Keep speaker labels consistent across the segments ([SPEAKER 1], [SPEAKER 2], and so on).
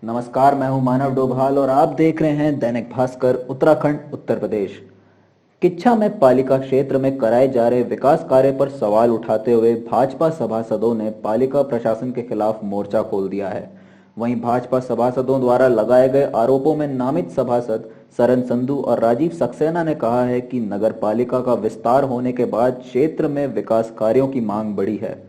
[SPEAKER 1] नमस्कार, मैं हूं मानव डोभाल और आप देख रहे हैं दैनिक भास्कर उत्तराखंड उत्तर प्रदेश। किच्छा में पालिका क्षेत्र में कराए जा रहे विकास कार्य पर सवाल उठाते हुए भाजपा सभासदों ने पालिका प्रशासन के खिलाफ मोर्चा खोल दिया है। वहीं भाजपा सभासदों द्वारा लगाए गए आरोपों में नामित सभासद सरन संधू और राजीव सक्सेना ने कहा है कि नगर पालिका का विस्तार होने के बाद क्षेत्र में विकास कार्यों की मांग बढ़ी है।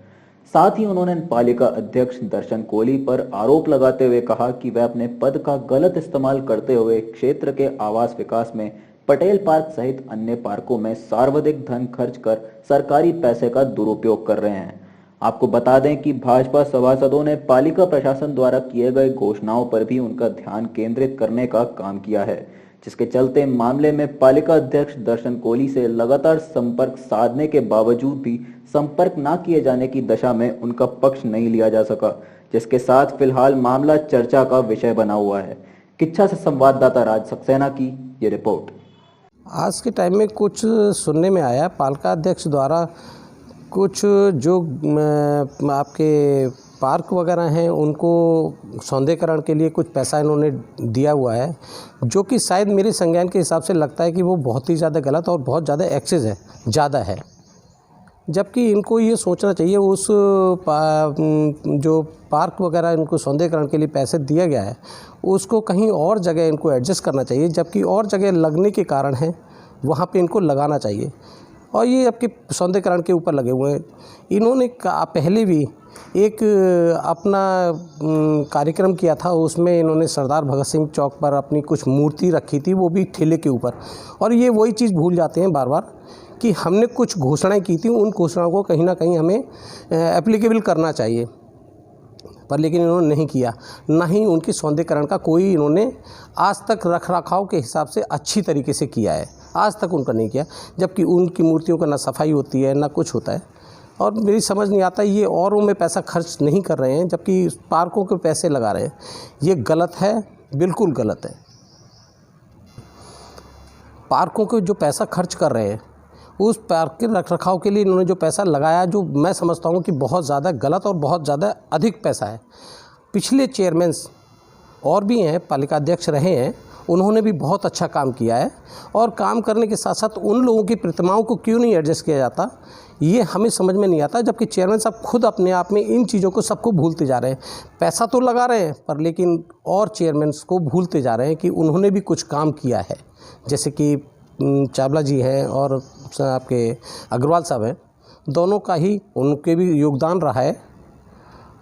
[SPEAKER 1] साथ ही उन्होंने पालिका अध्यक्ष दर्शन कोली पर आरोप लगाते हुए कहा कि वह अपने पद का गलत इस्तेमाल करते हुए क्षेत्र के आवास विकास में पटेल पार्क सहित अन्य पार्कों में सार्वजनिक धन खर्च कर सरकारी पैसे का दुरुपयोग कर रहे हैं। आपको बता दें कि भाजपा सभासदों ने पालिका प्रशासन द्वारा किए गए घोषणाओं पर भी उनका ध्यान केंद्रित करने का काम किया है, जिसके चलते मामले में पालिका अध्यक्ष दर्शन कोली से लगातार संपर्क साधने के बावजूद भी संपर्क न किए जाने की दशा में उनका पक्ष नहीं लिया जा सका, जिसके साथ फिलहाल मामला चर्चा का विषय बना हुआ है। किच्छा से संवाददाता राज सक्सेना की ये रिपोर्ट।
[SPEAKER 2] आज के टाइम में कुछ सुनने में आया, पालिका अध्यक्ष द्वारा कुछ जो आपके पार्क वगैरह हैं उनको सौंदर्यीकरण के लिए कुछ पैसा इन्होंने दिया हुआ है, जो कि शायद मेरे संज्ञान के हिसाब से लगता है कि वो बहुत ही ज़्यादा गलत और बहुत ज़्यादा एक्सेस है, ज़्यादा है। जबकि इनको ये सोचना चाहिए उस जो पार्क वगैरह इनको सौंदर्यीकरण के लिए पैसे दिया गया है उसको कहीं और जगह इनको एडजस्ट करना चाहिए, जबकि और जगह लगने के कारण है वहाँ पे इनको लगाना चाहिए। और ये आपके सौंदर्यीकरण के ऊपर लगे हुए हैं। इन्होंने पहले भी एक अपना कार्यक्रम किया था, उसमें इन्होंने सरदार भगत सिंह चौक पर अपनी कुछ मूर्ति रखी थी, वो भी ठेले के ऊपर। और ये वही चीज़ भूल जाते हैं बार बार कि हमने कुछ घोषणाएं की थी, उन घोषणाओं को कहीं ना कहीं हमें एप्लीकेबल करना चाहिए, पर लेकिन इन्होंने नहीं किया। ना ही उनकी सौंदर्यीकरण का कोई इन्होंने आज तक रख रखाव के हिसाब से अच्छी तरीके से किया है, आज तक उनका नहीं किया। जबकि उनकी मूर्तियों का ना सफाई होती है ना कुछ होता है। और मेरी समझ नहीं आता, ये औरों में पैसा खर्च नहीं कर रहे हैं जबकि पार्कों के पैसे लगा रहे हैं। ये गलत है, बिल्कुल गलत है। पार्कों के जो पैसा खर्च कर रहे हैं उस पार्क के रख रखाव के लिए इन्होंने जो पैसा लगाया, जो मैं समझता हूँ कि बहुत ज़्यादा गलत और बहुत ज़्यादा अधिक पैसा है। पिछले चेयरमैन्स और भी हैं, पालिका अध्यक्ष रहे हैं, उन्होंने भी बहुत अच्छा काम किया है। और काम करने के साथ साथ उन लोगों की प्रतिमाओं को क्यों नहीं एडजस्ट किया जाता, ये हमें समझ में नहीं आता। जबकि चेयरमैन साहब खुद अपने आप में इन चीज़ों को सबको भूलते जा रहे हैं। पैसा तो लगा रहे हैं पर लेकिन और चेयरमैन्स को भूलते जा रहे हैं कि उन्होंने भी कुछ काम किया है। जैसे कि चावला जी हैं और आपके अग्रवाल साहब हैं, दोनों का ही उनके भी योगदान रहा है,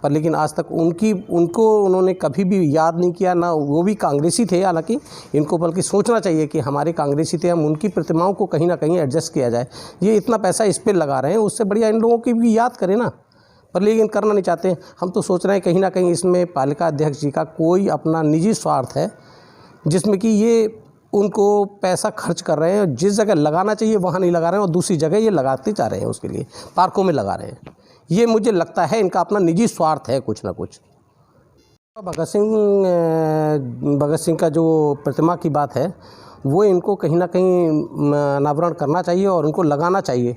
[SPEAKER 2] पर लेकिन आज तक उनको उन्होंने कभी भी याद नहीं किया। ना वो भी कांग्रेसी थे, हालांकि इनको बल्कि सोचना चाहिए कि हमारे कांग्रेसी थे, हम उनकी प्रतिमाओं को कहीं ना कहीं एडजस्ट किया जाए। ये इतना पैसा इस पर लगा रहे हैं, उससे बढ़िया इन लोगों की भी याद करें ना, पर लेकिन करना नहीं चाहते। हम तो सोच रहे हैं कहीं ना कहीं इसमें पालिका अध्यक्ष जी का कोई अपना निजी स्वार्थ है, जिसमें कि ये उनको पैसा खर्च कर रहे हैं, जिस जगह लगाना चाहिए वहाँ नहीं लगा रहे हैं और दूसरी जगह ये लगाते जा रहे हैं, उसके लिए पार्कों में लगा रहे हैं। ये मुझे लगता है इनका अपना निजी स्वार्थ है कुछ ना कुछ। भगत सिंह का जो प्रतिमा की बात है वो इनको कहीं ना कहीं अनावरण करना चाहिए और उनको लगाना चाहिए,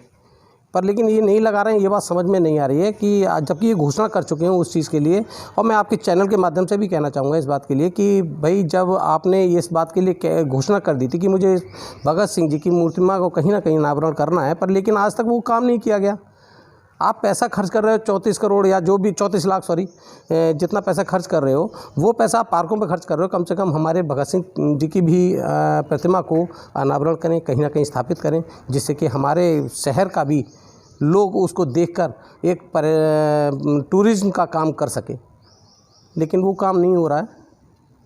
[SPEAKER 2] पर लेकिन ये नहीं लगा रहे हैं। ये बात समझ में नहीं आ रही है कि जबकि ये घोषणा कर चुके हैं उस चीज़ के लिए। और मैं आपके चैनल के माध्यम से भी कहना चाहूँगा इस बात के लिए कि भाई, जब आपने इस बात के लिए घोषणा कर दी थी कि मुझे भगत सिंह जी की मूर्तिमा को कहीं ना कहीं अनावरण करना है, पर लेकिन आज तक वो काम नहीं किया गया। आप पैसा खर्च कर रहे हो 34 करोड़ या जो भी 34 लाख जितना पैसा खर्च कर रहे हो, वो पैसा आप पार्कों पे खर्च कर रहे हो। कम से कम हमारे भगत सिंह जी की भी प्रतिमा को अनावरण करें, कहीं ना कहीं स्थापित करें, जिससे कि हमारे शहर का भी लोग उसको देखकर एक टूरिज़्म का काम कर सके। लेकिन वो काम नहीं हो रहा है।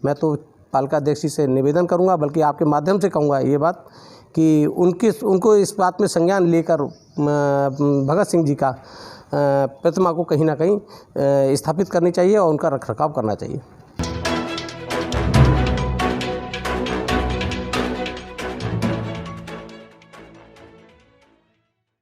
[SPEAKER 2] मैं तो पालिका अध्यक्ष जी से निवेदन करूंगा, बल्कि आपके माध्यम से कहूँगा ये बात कि उनको इस बात में संज्ञान लेकर भगत सिंह जी का प्रतिमा को कहीं ना कहीं स्थापित करनी चाहिए और उनका रखरखाव करना चाहिए।